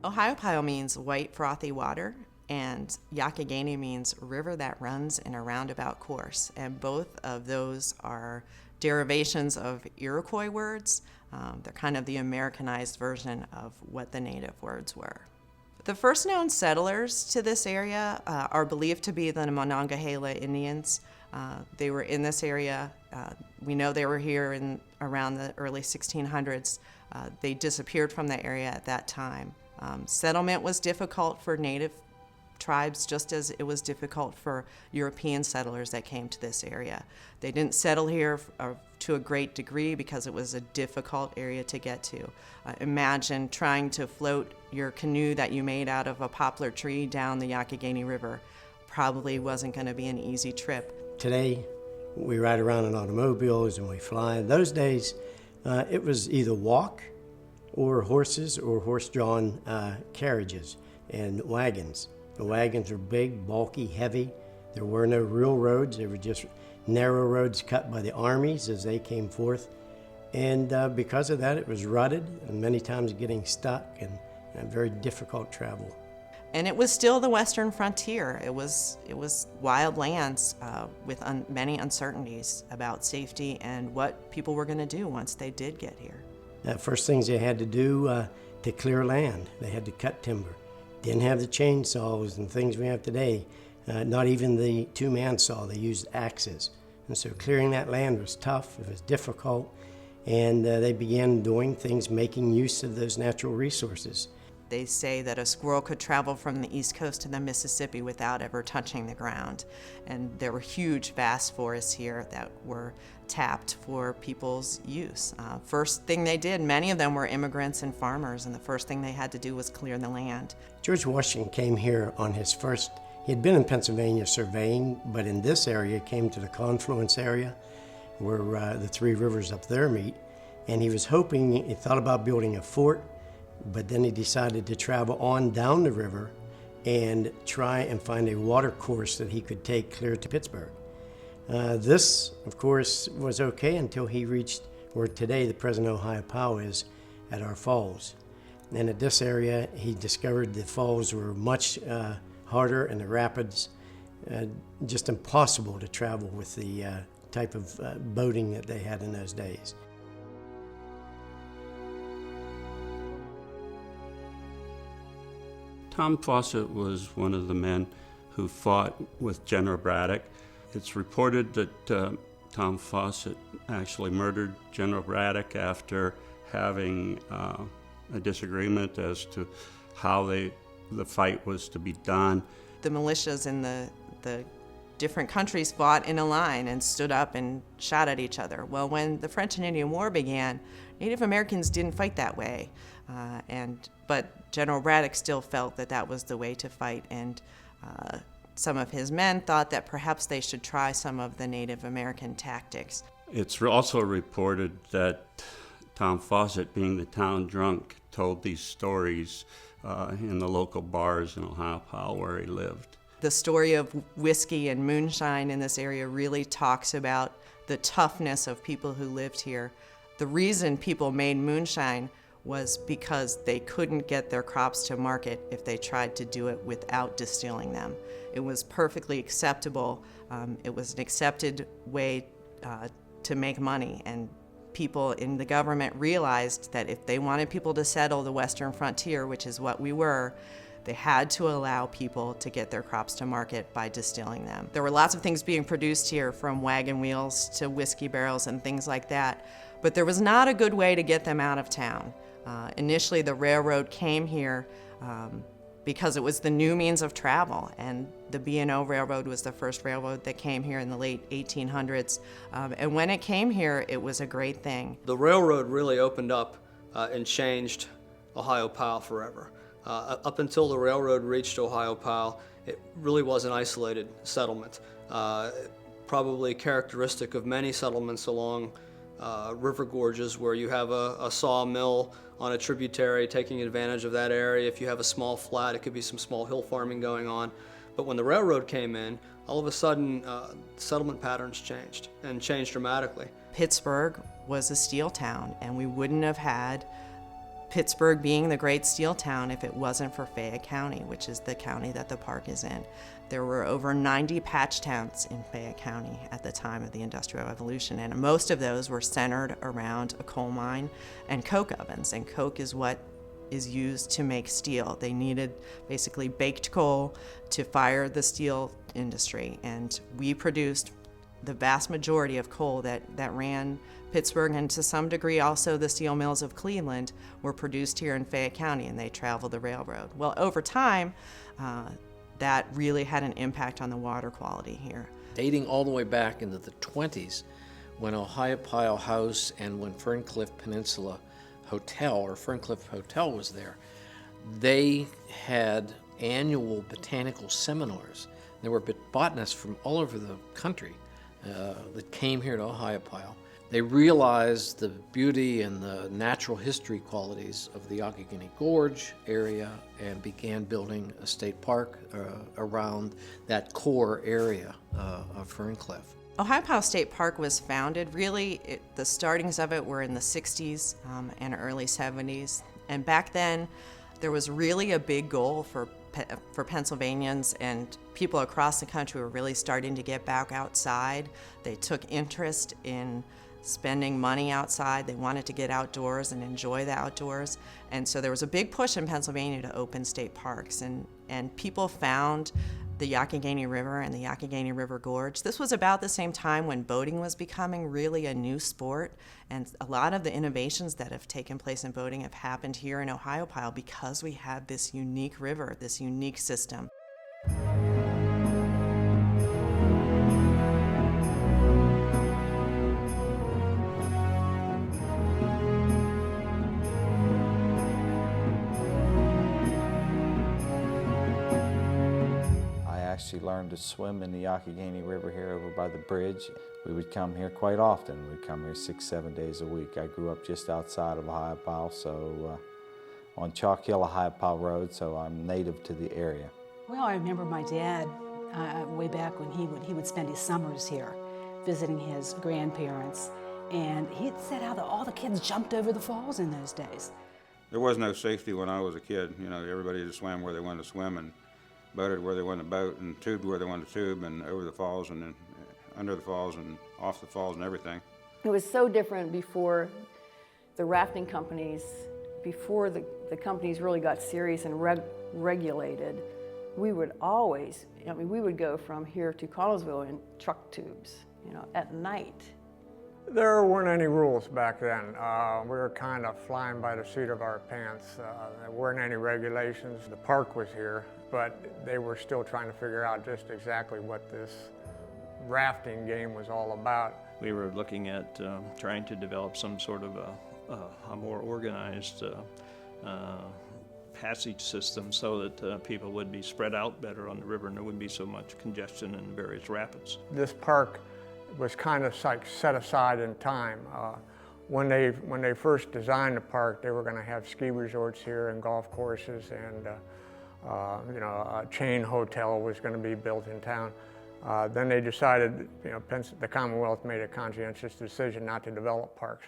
Ohiopyle means white frothy water, and Yakagani means river that runs in a roundabout course. And both of those are derivations of Iroquois words. They're kind of the Americanized version of what the native words were. The first known settlers to this area are believed to be the Monongahela Indians. They were in this area. We know they were here in around the early 1600s. They disappeared from the area at that time. Settlement was difficult for native tribes just as it was difficult for European settlers that came to this area. They didn't settle here to a great degree because it was a difficult area to get to. Imagine trying to float your canoe that you made out of a poplar tree down the Yakagani River. Probably wasn't going to be an easy trip. Today, we ride around in automobiles and we fly. Those days, it was either walk or horses or horse-drawn carriages and wagons. The wagons were big, bulky, heavy. There were no real roads. They were just narrow roads cut by the armies as they came forth. And because of that, it was rutted and many times getting stuck and very difficult travel. And it was still the western frontier. It was wild lands with many uncertainties about safety and what people were going to do once they did get here. First things they had to do to clear land, they had to cut timber. Didn't have the chainsaws and things we have today, not even the two-man saw. They used axes. And so clearing that land was tough, it was difficult, and they began doing things, making use of those natural resources. They say that a squirrel could travel from the East Coast to the Mississippi without ever touching the ground. And there were huge, vast forests here that were tapped for people's use. First thing they did, many of them were immigrants and farmers, and the first thing they had to do was clear the land. George Washington came here on his first, he had been in Pennsylvania surveying, but in this area came to the confluence area where the three rivers up there meet. And he was hoping, he thought about building a fort, but then he decided to travel on down the river and try and find a water course that he could take clear to Pittsburgh. This, of course, was okay until he reached where today the present Ohiopyle is at our falls. And at this area, he discovered the falls were much harder and the rapids just impossible to travel with the type of boating that they had in those days. Tom Fawcett was one of the men who fought with General Braddock. It's reported that Tom Fawcett actually murdered General Braddock after having a disagreement as to how the fight was to be done. The militias in the different countries fought in a line and stood up and shot at each other. Well, when the French and Indian War began, Native Americans didn't fight that way. But General Braddock still felt that that was the way to fight, and some of his men thought that perhaps they should try some of the Native American tactics. It's also reported that Tom Fawcett, being the town drunk, told these stories in the local bars in Ohiopyle where he lived. The story of whiskey and moonshine in this area really talks about the toughness of people who lived here. The reason people made moonshine was because they couldn't get their crops to market if they tried to do it without distilling them. It was perfectly acceptable. It was an accepted way to make money, and people in the government realized that if they wanted people to settle the western frontier, which is what we were, they had to allow people to get their crops to market by distilling them. There were lots of things being produced here, from wagon wheels to whiskey barrels and things like that, but there was not a good way to get them out of town. Initially, the railroad came here because it was the new means of travel, and the B&O Railroad was the first railroad that came here in the late 1800s. And when it came here, it was a great thing. The railroad really opened up and changed Ohiopyle forever. Up until the railroad reached Ohiopyle, it really was an isolated settlement, probably characteristic of many settlements along river gorges where you have a sawmill on a tributary taking advantage of that area. If you have a small flat, it could be some small hill farming going on. But when the railroad came in, all of a sudden settlement patterns changed, and changed dramatically. Pittsburgh was a steel town, and we wouldn't have had Pittsburgh being the great steel town if it wasn't for Fayette County, which is the county that the park is in. There were over 90 patch towns in Fayette County at the time of the Industrial Revolution, and most of those were centered around a coal mine and coke ovens, and coke is what is used to make steel. They needed basically baked coal to fire the steel industry, and we produced the vast majority of coal that ran Pittsburgh, and to some degree also the steel mills of Cleveland were produced here in Fayette County, and they traveled the railroad. Well, over time, that really had an impact on the water quality here. Dating all the way back into the 20s, when Ohiopyle House and when Ferncliff Peninsula Hotel, or Ferncliff Hotel was there, they had annual botanical seminars. There were botanists from all over the country that came here to Ohiopyle. They realized the beauty and the natural history qualities of the Youghiogheny Gorge area and began building a state park around that core area of Ferncliff. Ohiopyle State Park was founded, really, the startings of it were in the 60s and early 70s. And back then, there was really a big goal for Pennsylvanians, and people across the country were really starting to get back outside. They took interest in spending money outside. They wanted to get outdoors and enjoy the outdoors. And so there was a big push in Pennsylvania to open state parks, and people found the Youghiogheny River and the Youghiogheny River Gorge. This was about the same time when boating was becoming really a new sport, and a lot of the innovations that have taken place in boating have happened here in Ohiopyle because we have this unique river, this unique system. I actually learned to swim in the Youghiogheny River here over by the bridge. We would come here quite often. We'd come here 6-7 days a week. I grew up just outside of Ohiopyle, so on Chalk Hill, Ohiopyle Road, so I'm native to the area. Well, I remember my dad way back when he would spend his summers here visiting his grandparents, and he'd said how all the kids jumped over the falls in those days. There was no safety when I was a kid. You know, everybody just swam where they wanted to swim and boated where they wanted to boat and tubed where they wanted to tube and over the falls and then under the falls and off the falls and everything. It was so different before the rafting companies, before the companies really got serious and regulated. We would always, we would go from here to Collinsville in truck tubes, at night. There weren't any rules back then. We were kind of flying by the seat of our pants. There weren't any regulations. The park was here, but they were still trying to figure out just exactly what this rafting game was all about. We were looking at trying to develop some sort of a more organized passage system so that people would be spread out better on the river and there wouldn't be so much congestion in various rapids. This park was kind of like set aside in time. When they first designed the park, they were going to have ski resorts here and golf courses, and a chain hotel was going to be built in town. Then they decided, the Commonwealth made a conscientious decision not to develop parks.